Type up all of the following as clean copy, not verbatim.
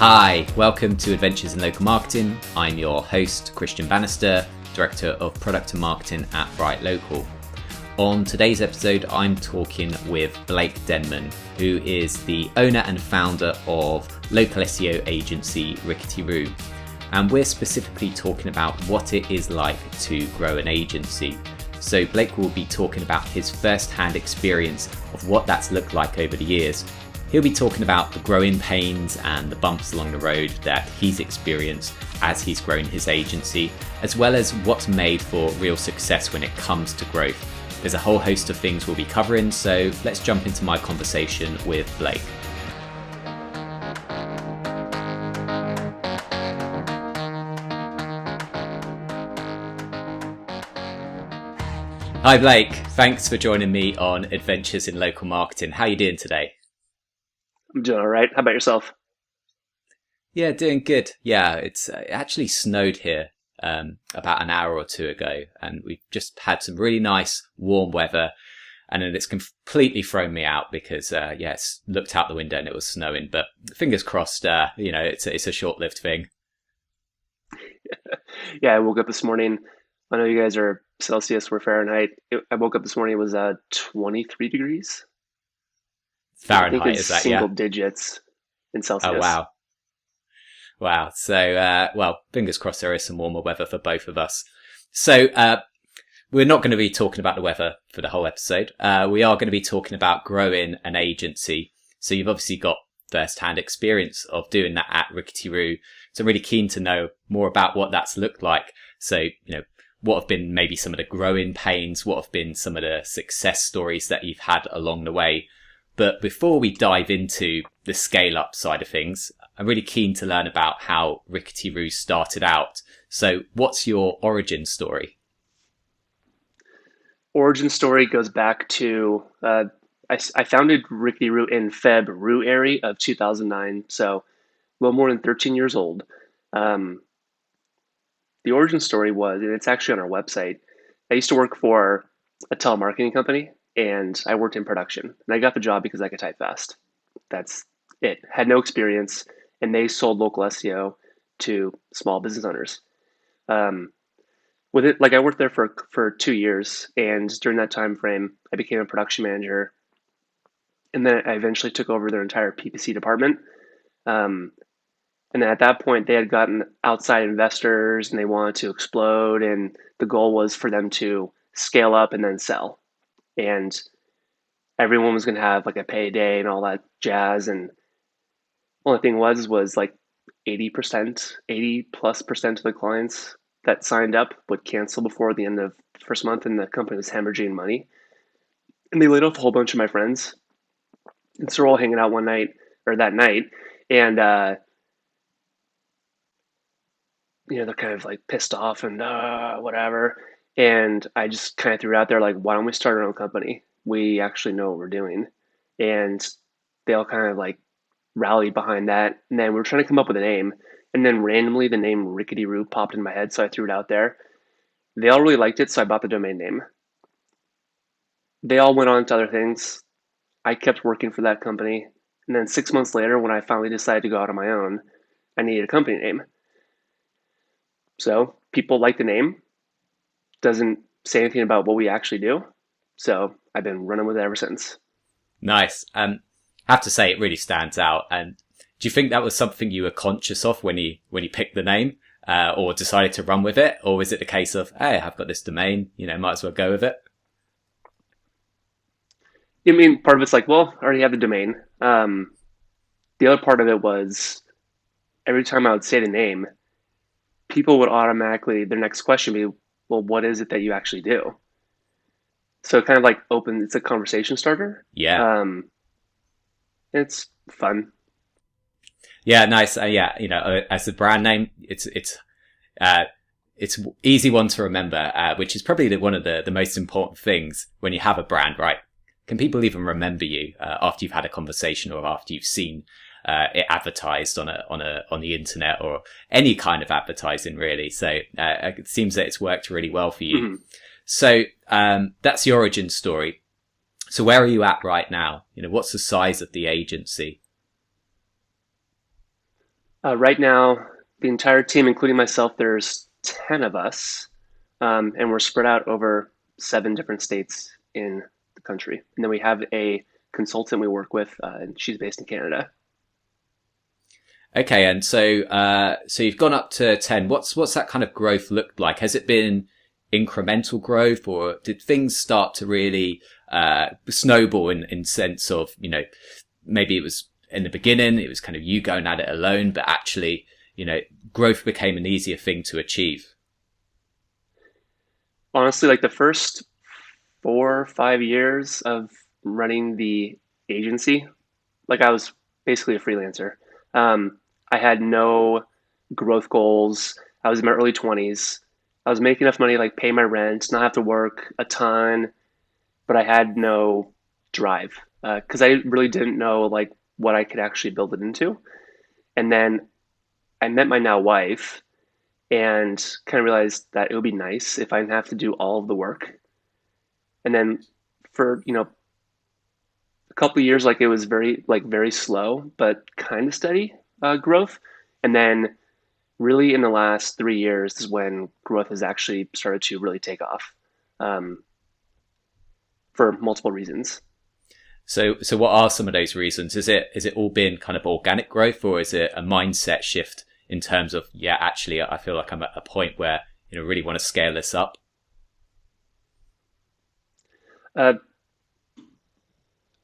Hi, welcome to Adventures in Local Marketing. I'm your host, Christian Bannister, Director of Product and Marketing at BrightLocal. On today's episode, I'm talking with Blake Denman, who is the owner and founder of local SEO agency RickeyRoo. And we're specifically talking about what it is like to grow an agency. So Blake will be talking about his first-hand experience of what that's looked like over the years. He'll be talking about the growing pains and the bumps along the road that he's experienced as he's grown his agency, as well as what's made for real success when it comes to growth. There's a whole host of things we'll be covering, so let's jump into my conversation with Blake. Hi Blake, thanks for joining me on Adventures in Local Marketing. How are you doing today? I'm doing all right. How about yourself? Yeah, doing good. Yeah, it actually snowed here about an hour or two ago, and we've just had some really nice warm weather, and then it's completely thrown me out because it's looked out the window and it was snowing. But fingers crossed, it's a short-lived thing. Yeah, I woke up this morning. I know you guys are Celsius, we're Fahrenheit. I woke up this morning, it was 23 degrees. Fahrenheit, I think it's is that, single yeah? digits in Celsius. Oh, wow. Wow. So, fingers crossed there is some warmer weather for both of us. So, we're not going to be talking about the weather for the whole episode. We are going to be talking about growing an agency. So you've obviously got first-hand experience of doing that at RickeyRoo. So I'm really keen to know more about what that's looked like. So, what have been maybe some of the growing pains? What have been some of the success stories that you've had along the way? But before we dive into the scale-up side of things, I'm really keen to learn about how RickeyRoo started out. So what's your origin story? Origin story goes back to, I founded RickeyRoo in February of 2009, so a little more than 13 years old. The origin story was, and it's actually on our website, I used to work for a telemarketing company, and I worked in production. And I got the job because I could type fast. That's it. Had no experience, and they sold local SEO to small business owners. With it, I worked there for 2 years, and during that time frame, I became a production manager, and then I eventually took over their entire PPC department. And then at that point, they had gotten outside investors, and they wanted to explode, and the goal was for them to scale up and then sell. And everyone was going to have a payday and all that jazz. And only thing was 80+ percent of the clients that signed up would cancel before the end of the first month, and the company was hemorrhaging money. And they laid off a whole bunch of my friends. And so we're all hanging out that night, and they're kind of pissed off and whatever. And I just kind of threw it out there, why don't we start our own company? We actually know what we're doing. And they all kind of rallied behind that. And then we were trying to come up with a name. And then randomly the name RickeyRoo popped in my head, so I threw it out there. They all really liked it, so I bought the domain name. They all went on to other things. I kept working for that company. And then 6 months later, when I finally decided to go out on my own, I needed a company name. So people like the name. Doesn't say anything about what we actually do. So I've been running with it ever since. Nice. I have to say it really stands out. And do you think that was something you were conscious of when you picked the name, or decided to run with it? Or was it the case of, hey, I've got this domain, might as well go with it? I mean, part of it's well, I already have the domain. The other part of it was every time I would say the name, people would automatically, their next question be, well, what is it that you actually do? So it kind of it's a conversation starter. Yeah. It's fun. Yeah, nice. As the brand name, it's easy one to remember, which is probably one of the most important things when you have a brand, right? Can people even remember you after you've had a conversation or after you've seen it advertised on the internet or any kind of advertising, really? So it seems that it's worked really well for you. Mm-hmm. So that's the origin story. So where are you at right now? What's the size of the agency? Right now, the entire team, including myself, there's 10 of us, and we're spread out over 7 different states in the country. And then we have a consultant we work with, and she's based in Canada. Okay, and so you've gone up to 10. What's that kind of growth looked like? Has it been incremental growth, or did things start to really snowball in sense of, maybe it was in the beginning, it was kind of you going at it alone, but actually, growth became an easier thing to achieve? Honestly, like the first 4 or 5 years of running the agency, like I was basically a freelancer. I had no growth goals. I was in my early 20s. I was making enough money to like pay my rent, not have to work a ton, but I had no drive because I really didn't know like what I could actually build it into. And then I met my now wife and kind of realized that it would be nice if I didn't have to do all of the work. And then for a couple of years, like it was very slow but kind of steady growth. And then really in the last 3 years is when growth has actually started to really take off um, for multiple reasons. So what are some of those reasons? Is it all been kind of organic growth, or is it a mindset shift in terms of, yeah, actually, I feel like I'm at a point where, really want to scale this up? Uh, I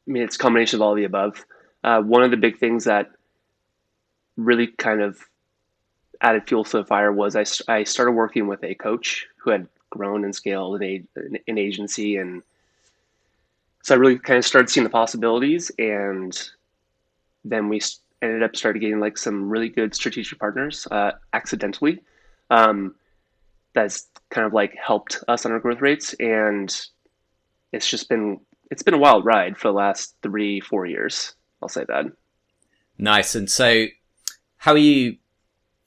mean, it's a combination of all the above. One of the big things that really kind of added fuel to the fire was I started working with a coach who had grown and scaled an agency. And so I really kind of started seeing the possibilities. And then we ended up starting getting like some really good strategic partners accidentally. Um, that's kind of like helped us on our growth rates. And it's been a wild ride for the last 3 4 years. I'll say that. Nice. And so how are you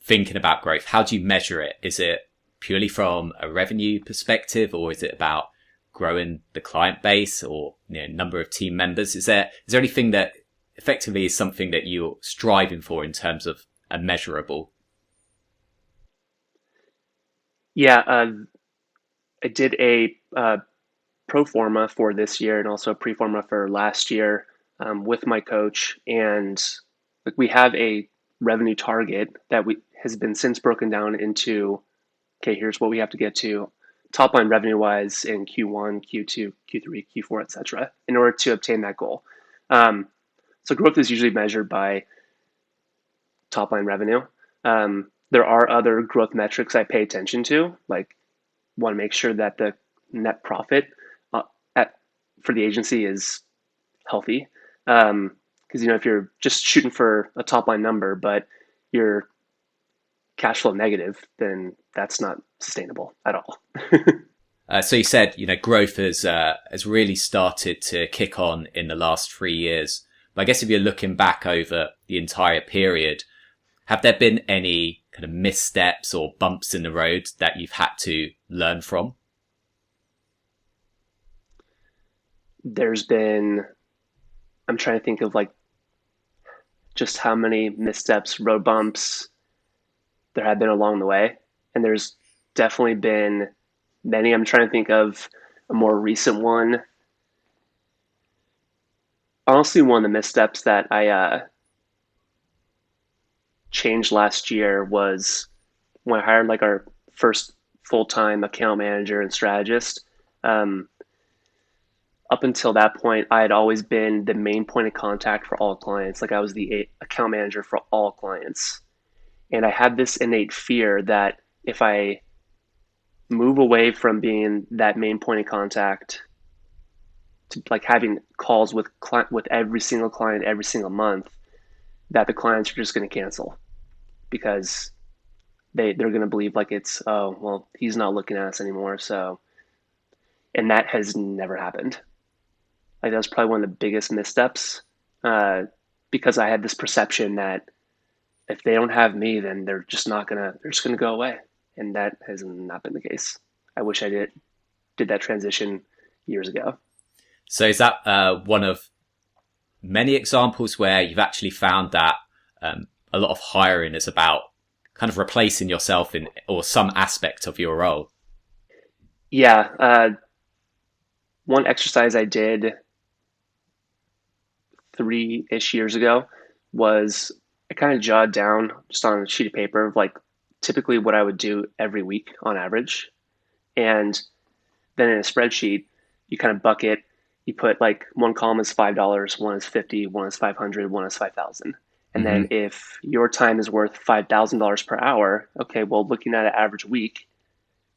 thinking about growth? How do you measure it? Is it purely from a revenue perspective, or is it about growing the client base, or number of team members? Is there anything that effectively is something that you're striving for in terms of a measurable? Yeah, I did a pro forma for this year and also a pre forma for last year with my coach, and like we have a revenue target that we has been since broken down into, okay, here's what we have to get to top line revenue wise in Q1, Q2, Q3, Q4, etc. in order to obtain that goal. Um, so growth is usually measured by top line revenue. There are other growth metrics I pay attention to, like want to make sure that the net profit uh, at for the agency is healthy. Because if you're just shooting for a top line number, but you're cash flow negative, then that's not sustainable at all. So you said, growth has really started to kick on in the last 3 years. But I guess if you're looking back over the entire period, have there been any kind of missteps or bumps in the road that you've had to learn from? There's been, I'm trying to think of like just how many missteps, road bumps there have been along the way. And there's definitely been many. I'm trying to think of a more recent one. Honestly, one of the missteps that I changed last year was when I hired like our first full-time account manager and strategist. Um, Up until that point, I had always been the main point of contact for all clients. Like I was the account manager for all clients. And I had this innate fear that if I move away from being that main point of contact to like having calls with every single client every single month, that the clients are just going to cancel because they're going to believe like it's, oh well, he's not looking at us anymore. So, and that has never happened. Like that's probably one of the biggest missteps uh, because I had this perception that if they don't have me, then they're just gonna go away, and that has not been the case. I wish I did that transition years ago. So is that one of many examples where you've actually found that a lot of hiring is about kind of replacing yourself in or some aspect of your role. Yeah, one exercise I did 3-ish years ago was I kind of jotted down just on a sheet of paper of like typically what I would do every week on average. And then in a spreadsheet, you kind of bucket, you put like one column is $5, one is 50, one is 500, one is 5,000. And then Hmm. if your time is worth $5,000 per hour, okay, well, looking at an average week,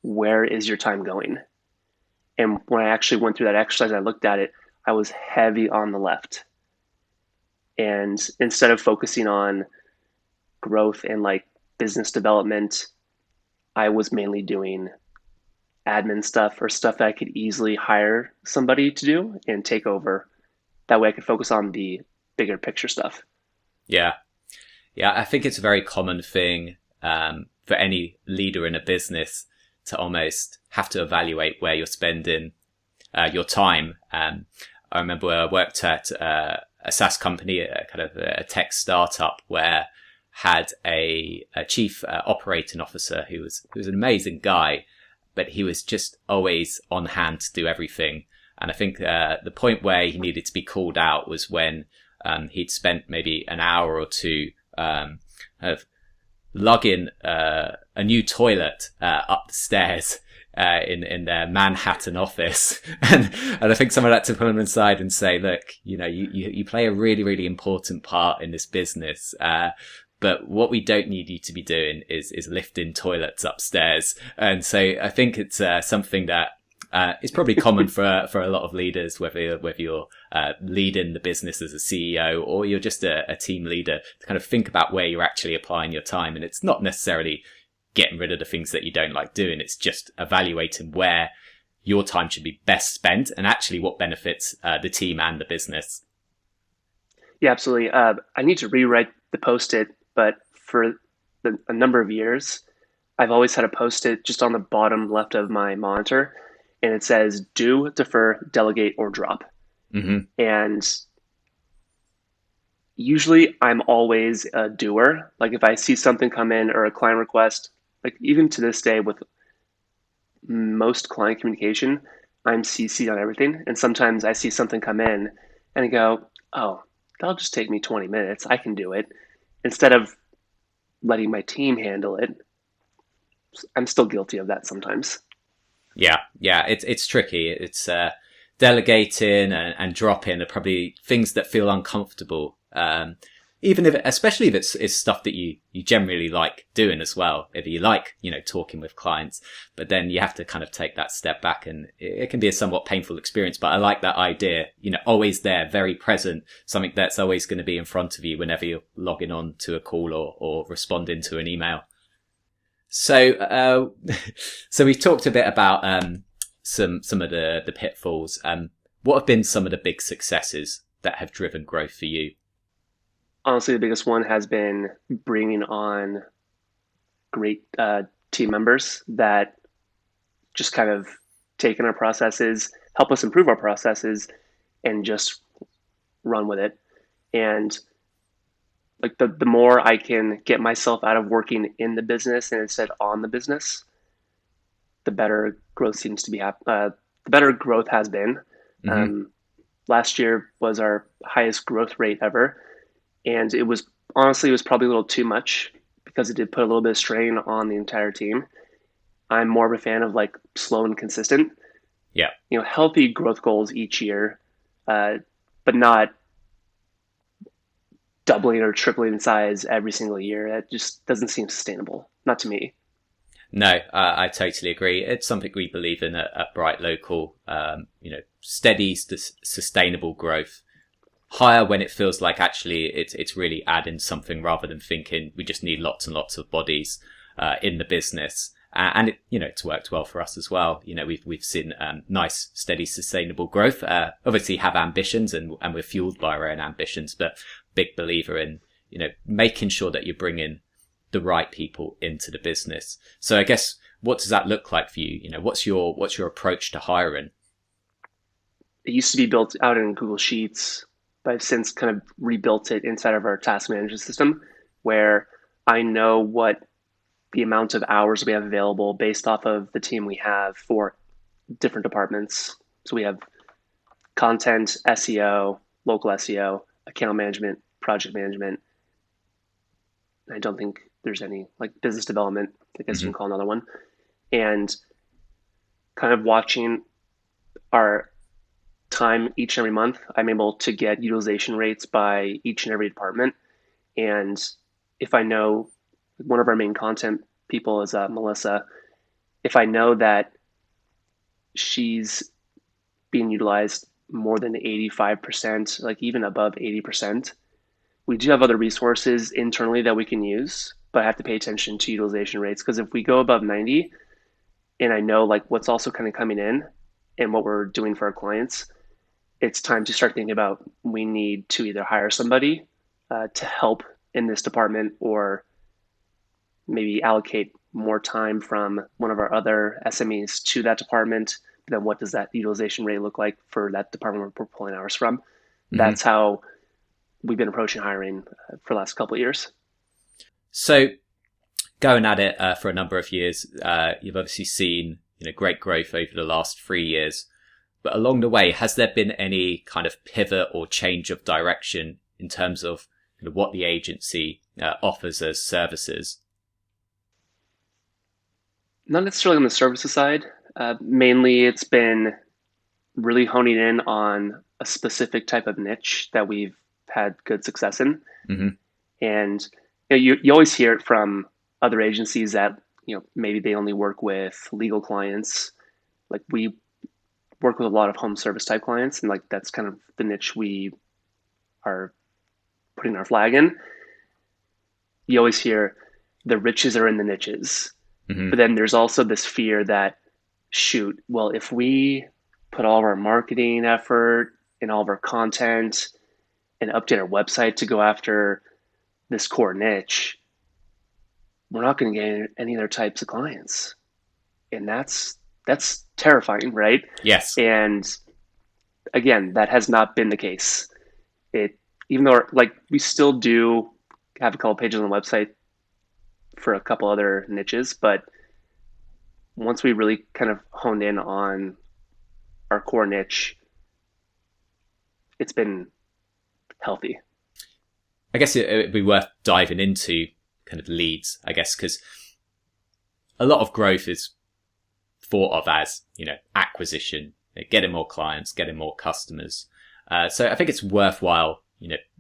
where is your time going? And when I actually went through that exercise, I looked at it, I was heavy on the left. And instead of focusing on growth and like business development, I was mainly doing admin stuff or stuff that I could easily hire somebody to do and take over. That way I could focus on the bigger picture stuff. Yeah. Yeah. I think it's a very common thing, for any leader in a business to almost have to evaluate where you're spending, your time. I remember I worked at, a SaaS company, a kind of a tech startup where had a chief operating officer who was an amazing guy, but he was just always on hand to do everything. And I think the point where he needed to be called out was when he'd spent maybe an hour or two kind of lugging a new toilet up the stairs in their Manhattan office, and I think someone had to put him inside and say, "Look, you play a really really important part in this business." But what we don't need you to be doing is lifting toilets upstairs. And so I think it's something that is probably common for a lot of leaders, whether you're leading the business as a CEO or you're just a team leader, to kind of think about where you're actually applying your time. And it's not necessarily getting rid of the things that you don't like doing. It's just evaluating where your time should be best spent and actually what benefits the team and the business. Yeah, absolutely. I need to rewrite the post-it, but for a number of years, I've always had a post-it just on the bottom left of my monitor, and it says do, defer, delegate, or drop. Hmm. And usually I'm always a doer. Like if I see something come in or a client request, like even to this day with most client communication, I'm CC'd on everything. And sometimes I see something come in and I go, oh, that'll just take me 20 minutes. I can do it. Instead of letting my team handle it, I'm still guilty of that sometimes. Yeah, it's tricky. It's delegating and dropping are probably things that feel uncomfortable. Even if, especially if it's stuff that you generally like doing as well. If you like, talking with clients, but then you have to kind of take that step back, and it can be a somewhat painful experience. But I like that idea, always there, very present, something that's always going to be in front of you whenever you're logging on to a call or responding to an email. So, so we've talked a bit about some of the pitfalls. What have been some of the big successes that have driven growth for you? Honestly, the biggest one has been bringing on great team members that just kind of take in our processes, help us improve our processes, and just run with it. And like the more I can get myself out of working in the business and instead on the business, the better growth seems to be the better growth has been. Hmm. Um, Last year was our highest growth rate ever, and it was honestly it was probably a little too much because it did put a little bit of strain on the entire team. I'm more of a fan of like slow and consistent, Yeah. healthy growth goals each year, but not doubling or tripling in size every single year. That just doesn't seem sustainable, not to me. No, I totally agree. It's something we believe in at BrightLocal. Steady, sustainable growth. Higher when it feels like actually it's really adding something rather than thinking we just need lots and lots of bodies in the business. And it's worked well for us as well. We've seen nice, steady, sustainable growth. Obviously have ambitions and we're fueled by our own ambitions, but big believer in making sure that you're bringing the right people into the business. So I guess, what does that look like for you? What's your approach to hiring? It used to be built out in Google Sheets, but I've since kind of rebuilt it inside of our task management system. where I know what the amount of hours we have available based off of the team we have for different departments. So we have content, SEO, local SEO, account management, project management. I don't think there's any like business development, I guess you Hmm. can call another one. And kind of watching our time each and every month, I'm able to get utilization rates by each and every department. And if I know one of our main content people is Melissa, if I know that she's being utilized more than 85%, like even above 80%, we do have other resources internally that we can use, but I have to pay attention to utilization rates because if we go above 90 and I know like what's also kind of coming in and what we're doing for our clients, it's time to start thinking about we need to either hire somebody to help in this department or maybe allocate more time from one of our other SMEs to that department. Then what does that utilization rate look like for that department we're pulling hours from? Hmm. That's how we've been approaching hiring for the last couple of years. So going at it for a number of years, you've obviously seen great growth over the last 3 years. But along the way, has there been any kind of pivot or change of direction in terms of what the agency offers as services? Not necessarily on the services side. Mainly, it's been really honing in on a specific type of niche that we've had good success in. Hmm. And you always hear it from other agencies that maybe they only work with legal clients. Like we work with a lot of home service type clients, and like that's kind of the niche we are putting our flag in. You always hear the riches are in the niches, Hmm. but then there's also this fear that shoot, well, if we put all of our marketing effort and all of our content and update our website to go after this core niche, we're not going to get any other types of clients, and that's terrifying, right? Yes. And again, that has not been the case. It even though like we still do have a couple pages on the website for a couple other niches, but once we really kind of honed in on our core niche, it's been healthy. I guess it'd be worth diving into kind of leads, I guess, because a lot of growth is thought of as, acquisition, getting more clients, getting more customers. So I think it's worthwhile,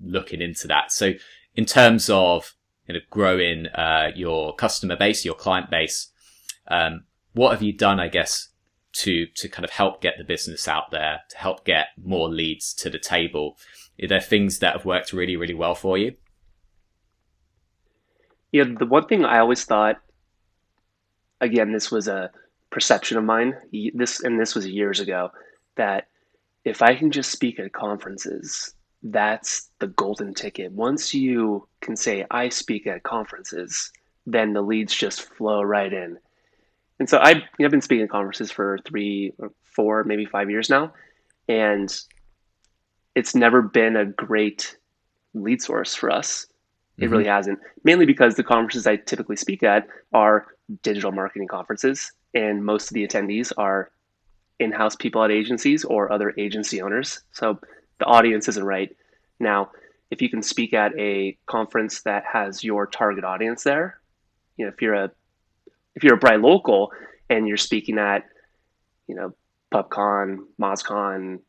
looking into that. So in terms of, growing, your customer base, your client base, what have you done, I guess, to kind of help get the business out there, to help get more leads to the table? Are there things that have worked really, really well for you? The one thing I always thought, again, this was a perception of mine. This was years ago, that if I can just speak at conferences, that's the golden ticket. Once you can say I speak at conferences, then the leads just flow right in. And so I've been speaking at conferences for 3 or 4, maybe 5 years now, and it's never been a great lead source for us. It really Hmm. hasn't. Mainly because the conferences I typically speak at are digital marketing conferences, and most of the attendees are in-house people at agencies or other agency owners. So the audience isn't right. Now, if you can speak at a conference that has your target audience there, if you're a BrightLocal and you're speaking at, you know, PubCon, MozCon,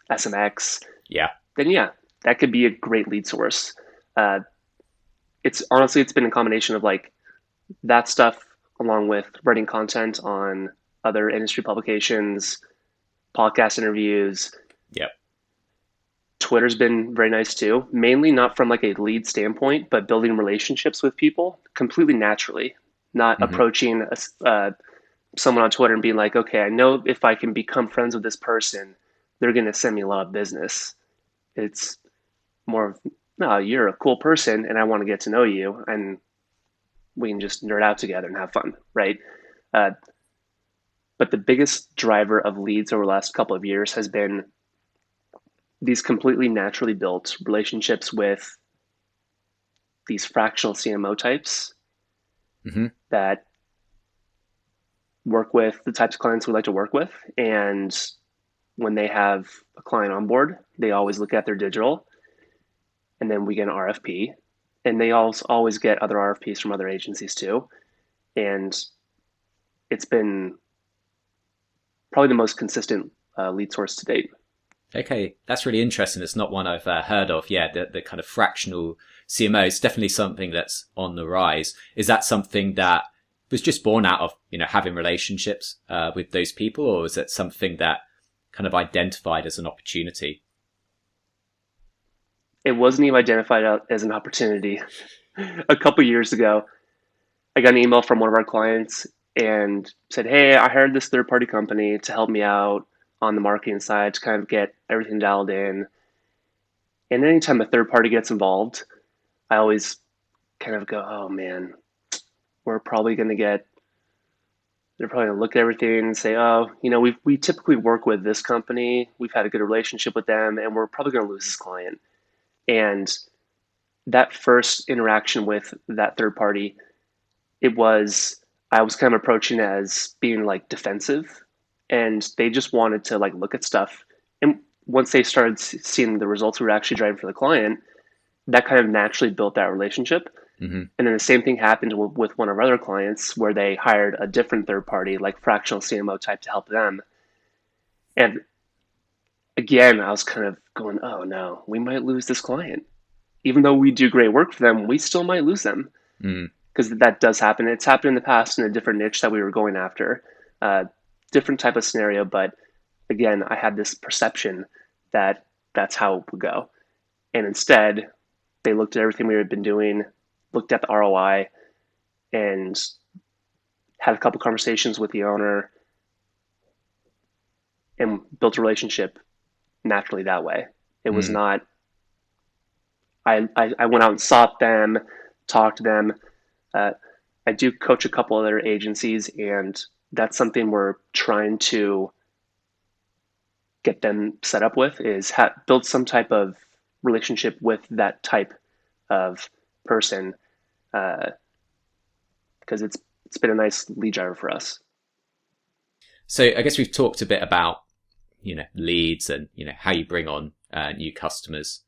SMX, Yeah. then yeah, that could be a great lead source. Uh, it's been a combination of like that stuff along with writing content on other industry publications, podcast interviews. Yep. Twitter's been very nice too, mainly not from like a lead standpoint, but building relationships with people completely naturally, not Hmm. approaching someone on Twitter and being like, okay, I know if I can become friends with this person, they're going to send me a lot of business. It's more of, no, you're a cool person and I want to get to know you and we can just nerd out together and have fun, right? Uh, but the biggest driver of leads over the last couple of years has been these completely naturally built relationships with these fractional CMO types that work with the types of clients we like to work with. And when they have a client on board, they always look at their digital, and then we get an RFP. And they also always get other RFPs from other agencies too. And it's been probably the most consistent lead source to date. Okay, that's really interesting. It's not one I've heard of. Yeah, the kind of fractional CMO is definitely something that's on the rise. Is that something that was just born out of, having relationships with those people, or is it something that kind of identified as an opportunity? It wasn't even identified as an opportunity. A couple years ago, I got an email from one of our clients and said, "Hey, I hired this third party company to help me out on the marketing side to kind of get everything dialed in." And anytime a third party gets involved, I always kind of go, "Oh man, we're probably going to get, they're probably going to look at everything and say, oh, we typically work with this company. We've had a good relationship with them, and we're probably going to lose this client." And that first interaction with that third party, I was kind of approaching as being like defensive, and they just wanted to like look at stuff. And once they started seeing the results we were actually driving for the client, that kind of naturally built that relationship. Mm-hmm. And then the same thing happened with one of our other clients where they hired a different third party, like fractional CMO type, to help them. And again, I was kind of going, oh no, we might lose this client. Even though we do great work for them, we still might lose them, because that does happen. It's happened in the past in a different niche that we were going after, different type of scenario. But again, I had this perception that that's how it would go. And instead, they looked at everything we had been doing, looked at the ROI, and had a couple conversations with the owner and built a relationship naturally that way. It was not, I went out and sought them, talked to them. I do coach a couple other agencies, and that's something we're trying to get them set up with, is build some type of relationship with that type of person, because it's been a nice lead driver for us. So I guess we've talked a bit about, leads and, how you bring on new customers.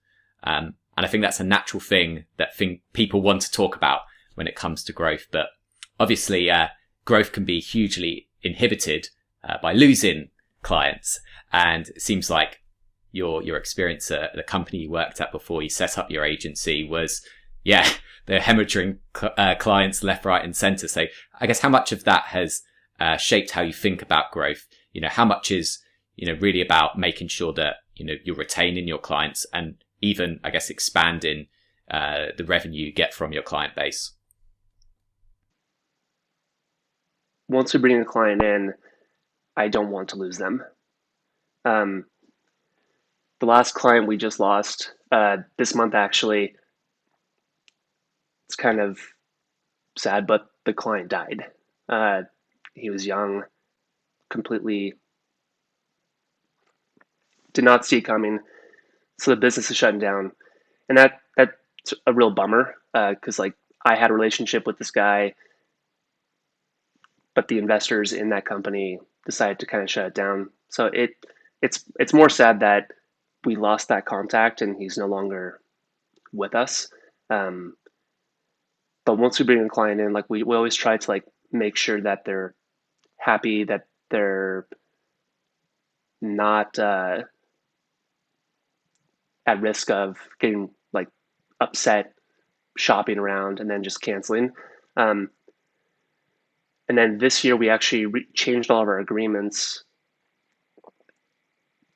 And I think that's a natural thing that people want to talk about when it comes to growth. But obviously, growth can be hugely inhibited by losing clients. And it seems like your experience at the company you worked at before you set up your agency was, they're hemorrhaging clients left, right, and center. So I guess how much of that has shaped how you think about growth? How much is, really about making sure that, you're retaining your clients and even, I guess, expanding the revenue you get from your client base? Once we bring a client in, I don't want to lose them. The last client we just lost this month, actually, it's kind of sad, but the client died. He was young, completely did not see it coming. So the business is shutting down, and that's a real bummer, because like I had a relationship with this guy, but the investors in that company decided to kind of shut it down. So it's more sad that we lost that contact and he's no longer with us. But once we bring a client in, like we always try to like make sure that they're happy, that they're not at risk of getting like upset shopping around and then just canceling. And then this year we actually changed all of our agreements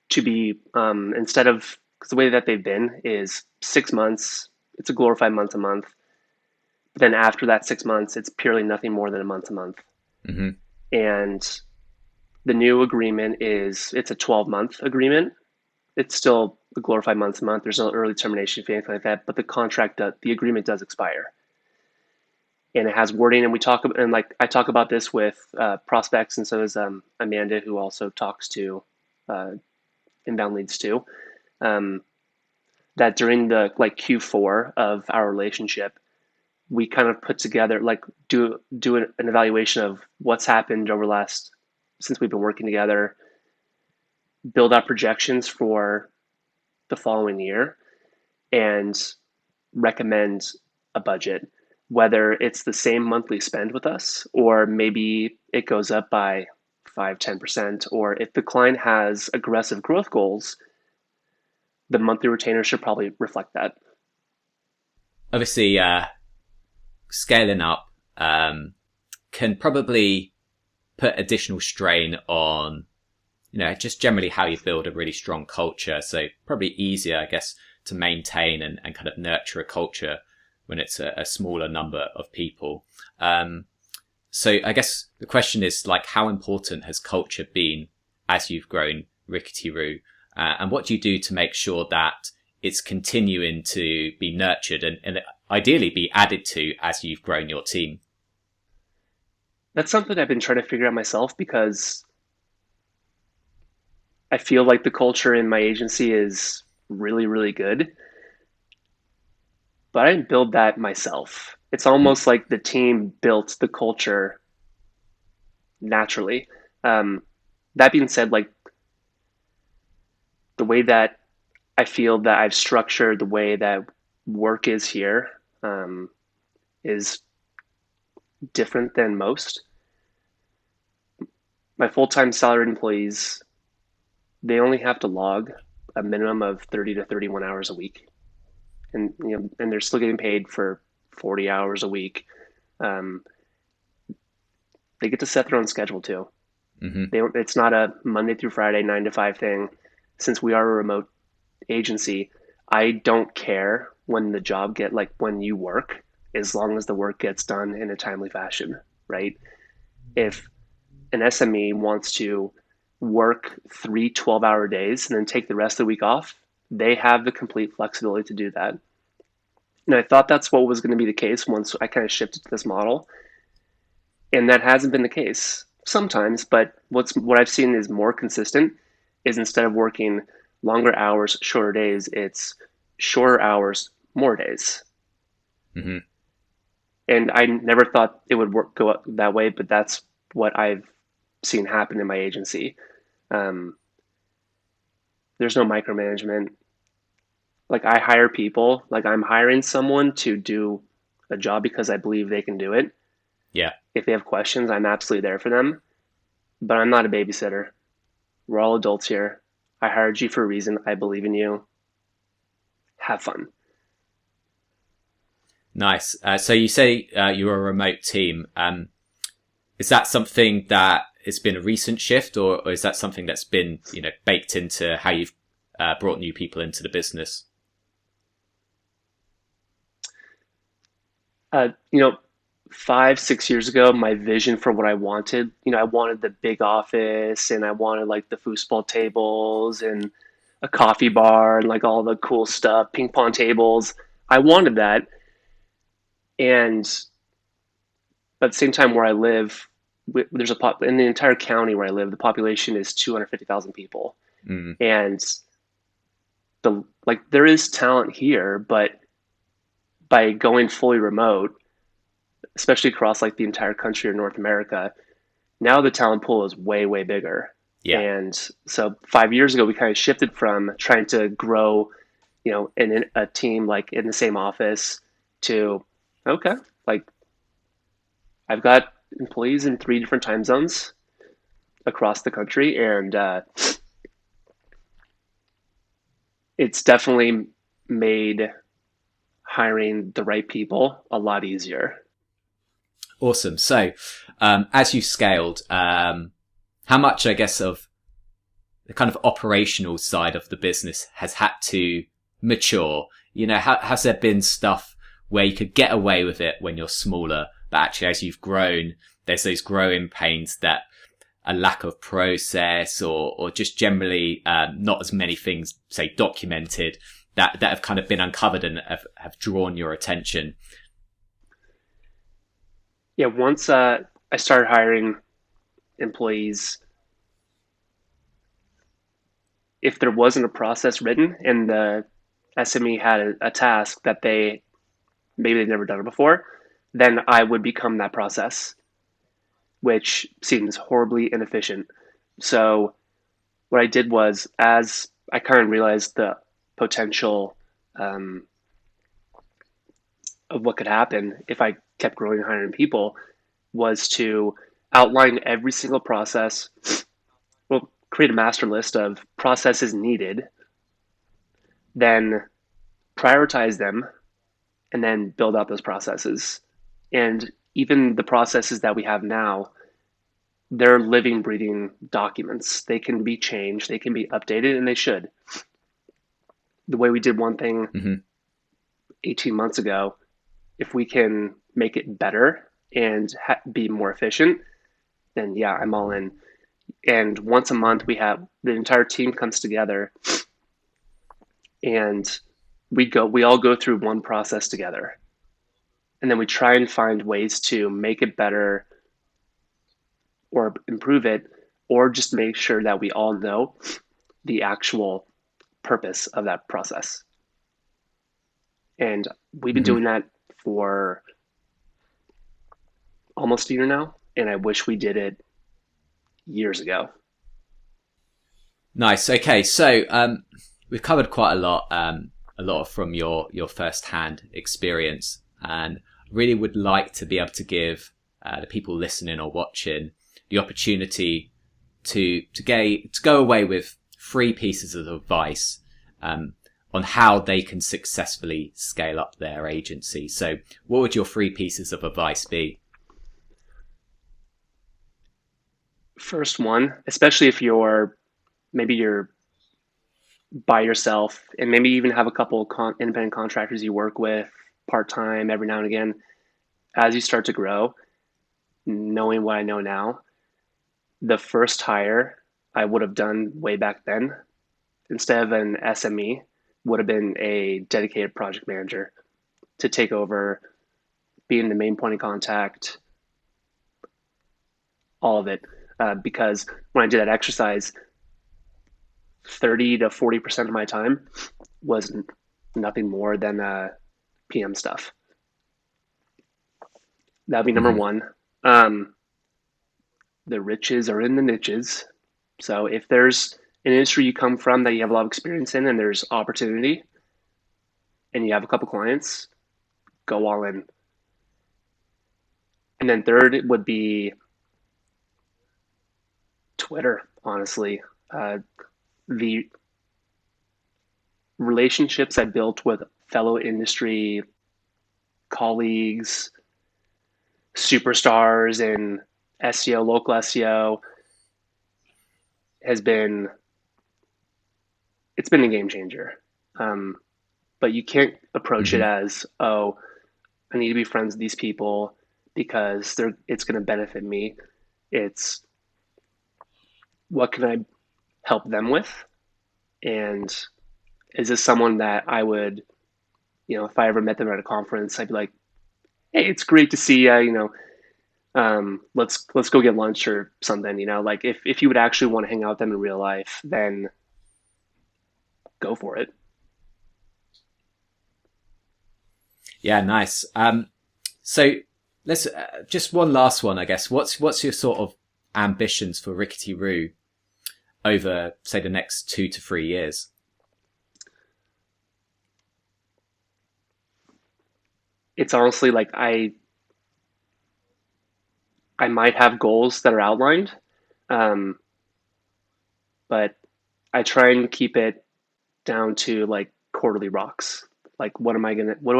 to be, instead of, because the way that they've been is 6 months, it's a glorified month to month. But then after that 6 months, it's purely nothing more than a month to month. Mm-hmm. And the new agreement it's a 12-month agreement. It's still a glorified month to month. There's no early termination fee, anything like that. But the agreement does expire, and it has wording. And I talk about this with prospects, and so does Amanda, who also talks to inbound leads too. That during the like Q4 of our relationship, we kind of put together, like do an evaluation of what's happened over the last since we've been working together, build out projections for the following year, and recommend a budget, whether it's the same monthly spend with us, or maybe it goes up by 5-10%, or if the client has aggressive growth goals, the monthly retainer should probably reflect that. Obviously, scaling up can probably put additional strain on, just generally how you build a really strong culture. So probably easier, I guess, to maintain and kind of nurture a culture when it's a smaller number of people. So I guess the question is, like, how important has culture been as you've grown RickeyRoo? And what do you do to make sure that it's continuing to be nurtured and ideally be added to as you've grown your team? That's something I've been trying to figure out myself, because I feel like the culture in my agency is really, really good, but I didn't build that myself. It's almost like the team built the culture naturally. Um, that being said, like, the way that I feel that I've structured the way that work is here is different than most. My full-time salaried employees, they only have to log a minimum of 30 to 31 hours a week, and and they're still getting paid for 40 hours a week. Um, they get to set their own schedule too. Mm-hmm. It's not a Monday through Friday 9 to 5 thing. Since we are a remote agency, I don't care when the job when you work, as long as the work gets done in a timely fashion, right? If an SME wants to work 3 12-hour days and then take the rest of the week off, they have the complete flexibility to do that. And I thought that's what was going to be the case once I kind of shifted to this model. And that hasn't been the case sometimes, but what I've seen is more consistent is, instead of working longer hours, shorter days, it's shorter hours, more days. Mm-hmm. And I never thought it would go that way, but that's what I've seen happen in my agency. Um, there's no micromanagement. Like, I hire people, like I'm hiring someone to do a job because I believe they can do it. Yeah. If they have questions, I'm absolutely there for them, but I'm not a babysitter. We're all adults here. I hired you for a reason. I believe in you. Have fun. Nice. So you say you're a remote team. Is that something that has been a recent shift, or is that something that's been, baked into how you've brought new people into the business? Uh, you know, 5 6 years ago, my vision for what I wanted, I wanted the big office, and I wanted like the foosball tables and a coffee bar and like all the cool stuff, ping pong tables. I wanted that. And at the same time, where I live, there's in the entire county where I live, the population is 250,000 people. Mm. And there is talent here, but by going fully remote, especially across like the entire country or North America, now the talent pool is way, way bigger. Yeah. And so 5 years ago, we kind of shifted from trying to grow, in a team like in the same office, to, okay, like, I've got employees in 3 different time zones across the country, and it's definitely made hiring the right people a lot easier. Awesome. So, as you scaled, how much, I guess, of the kind of operational side of the business has had to mature? Has there been stuff where you could get away with it when you're smaller, but actually as you've grown, there's those growing pains that a lack of process or just generally not as many things, say, documented that have kind of been uncovered and have drawn your attention? Yeah, once I started hiring employees, if there wasn't a process written and the SME had a task that they maybe they've never done it before, then I would become that process, which seems horribly inefficient. So what I did was, as I kind of realized the potential um, of what could happen if I kept growing and hiring people, was to outline every single process, well, create a master list of processes needed, then prioritize them, and then build out those processes. And even the processes that we have now, they're living, breathing documents. They can be changed, they can be updated, and they should. The way we did one thing Hmm. 18 months ago, if we can make it better and be more efficient, then yeah, I'm all in. And once a month, we have the entire team comes together, and we all go through one process together, and then we try and find ways to make it better or improve it, or just make sure that we all know the actual purpose of that process. And we've been Hmm. doing that for almost a year now, and I wish we did it years ago. Nice. Okay, so we've covered quite a lot from your first hand experience, and really would like to be able to give the people listening or watching the opportunity to go away with three pieces of advice um, on how they can successfully scale up their agency. So, what would your three pieces of advice be? First one, especially if you're by yourself and maybe even have a couple of independent contractors you work with part time every now and again, as you start to grow, knowing what I know now, the first hire I would have done way back then, instead of an SME, would have been a dedicated project manager to take over, being the main point of contact, all of it. Because when I did that exercise, 30 to 40% of my time was nothing more than PM stuff. That'd be number Hmm. one. Um, the riches are in the niches. So if there's an industry you come from that you have a lot of experience in and there's opportunity and you have a couple clients, go all in. And then third would be Twitter, honestly. The relationships I built with fellow industry colleagues, superstars in SEO, local SEO, has been it's been a game changer. Um, but you can't approach it Hmm. as, oh, I need to be friends with these people because it's going to benefit me. It's, what can I help them with, and is this someone that I would, if I ever met them at a conference, I'd be like, hey, it's great to see you. Let's go get lunch or something. Like if you would actually want to hang out with them in real life, then go for it. Yeah, nice. So let's just one last one, I guess. What's your sort of ambitions for RickeyRoo over, say, the next 2 to 3 years? It's honestly like I might have goals that are outlined, um, but I try and keep it down to like quarterly rocks. Like, what do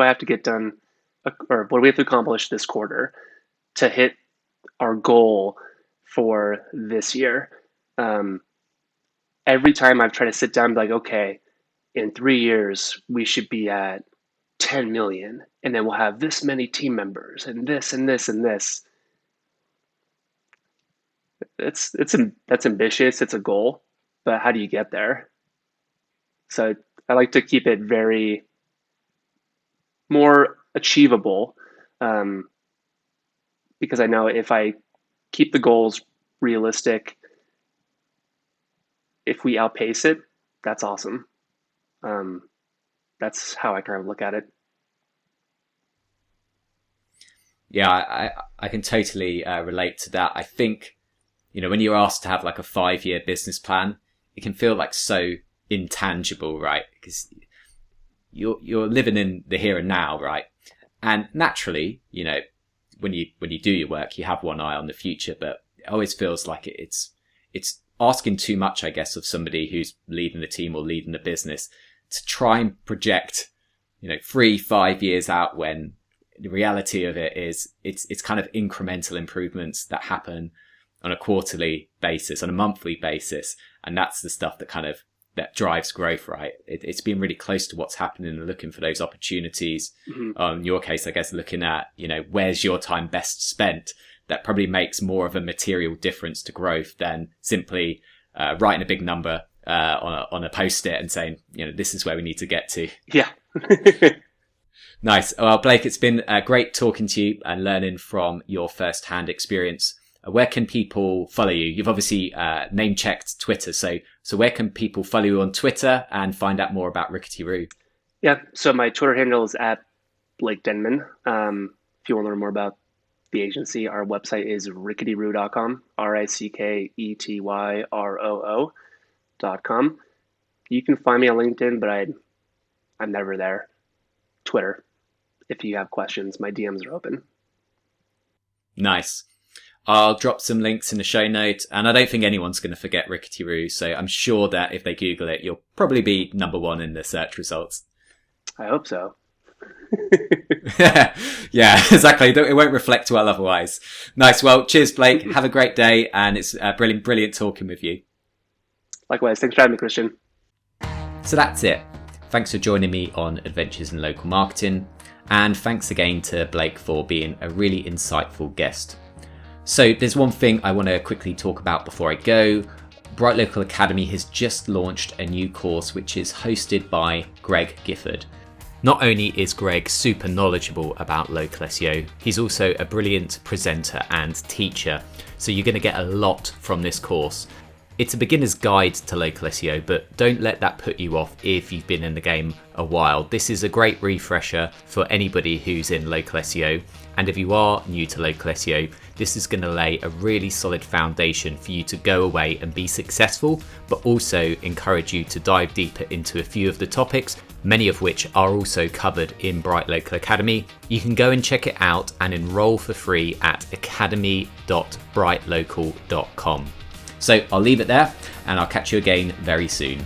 I have to get done, or what do we have to accomplish this quarter to hit our goal for this year? Um, every time I've tried to sit down and be like, okay, in 3 years, we should be at 10 million, and then we'll have this many team members, and this, and this, and this. That's ambitious. It's a goal, but how do you get there? So I like to keep it very more achievable, um, because I know if I keep the goals realistic, if we outpace it, that's awesome. Um, that's how I kind of look at it. Yeah, I can totally relate to that. I think, when you're asked to have like a 5-year business plan, it can feel like so intangible, right? Because you're living in the here and now, right? And naturally, when you do your work, you have one eye on the future, but it always feels like it's asking too much, I guess, of somebody who's leading the team or leading the business to try and project, 3-5 years out, when the reality of it is it's kind of incremental improvements that happen on a quarterly basis, on a monthly basis. And that's the stuff that drives growth, right? It's being really close to what's happening and looking for those opportunities. In your case, I guess, looking at, where's your time best spent, that probably makes more of a material difference to growth than simply writing a big number on a post-it and saying, this is where we need to get to. Yeah. Nice. Well, Blake, it's been great talking to you and learning from your first-hand experience. Where can people follow you? You've obviously name-checked Twitter, so where can people follow you on Twitter and find out more about RickeyRoo? Yeah, so my Twitter handle is at Blake Denman. If you want to learn more about the agency, our website is RickeyRoo.com, RickeyRoo.com. You can find me on LinkedIn, but I'm never there. Twitter, if you have questions, my DMs are open. Nice. I'll drop some links in the show notes, and I don't think anyone's going to forget RickeyRoo, so I'm sure that if they Google it, you'll probably be number one in the search results. I hope so. Yeah, exactly. It won't reflect well otherwise. Nice. Well, cheers, Blake. Have a great day, and it's brilliant talking with you. Likewise. Thanks for having me, Christian. So that's it. Thanks for joining me on Adventures in Local Marketing, and thanks again to Blake for being a really insightful guest. So there's one thing I want to quickly talk about before I go. BrightLocal Academy has just launched a new course which is hosted by Greg Gifford. Not only is Greg super knowledgeable about local SEO, he's also a brilliant presenter and teacher, so you're going to get a lot from this course. It's a beginner's guide to local SEO, but don't let that put you off if you've been in the game a while. This is a great refresher for anybody who's in local SEO, and if you are new to local SEO, this is going to lay a really solid foundation for you to go away and be successful, but also encourage you to dive deeper into a few of the topics, many of which are also covered in BrightLocal Academy. You can go and check it out and enroll for free at academy.brightlocal.com. So I'll leave it there, and I'll catch you again very soon.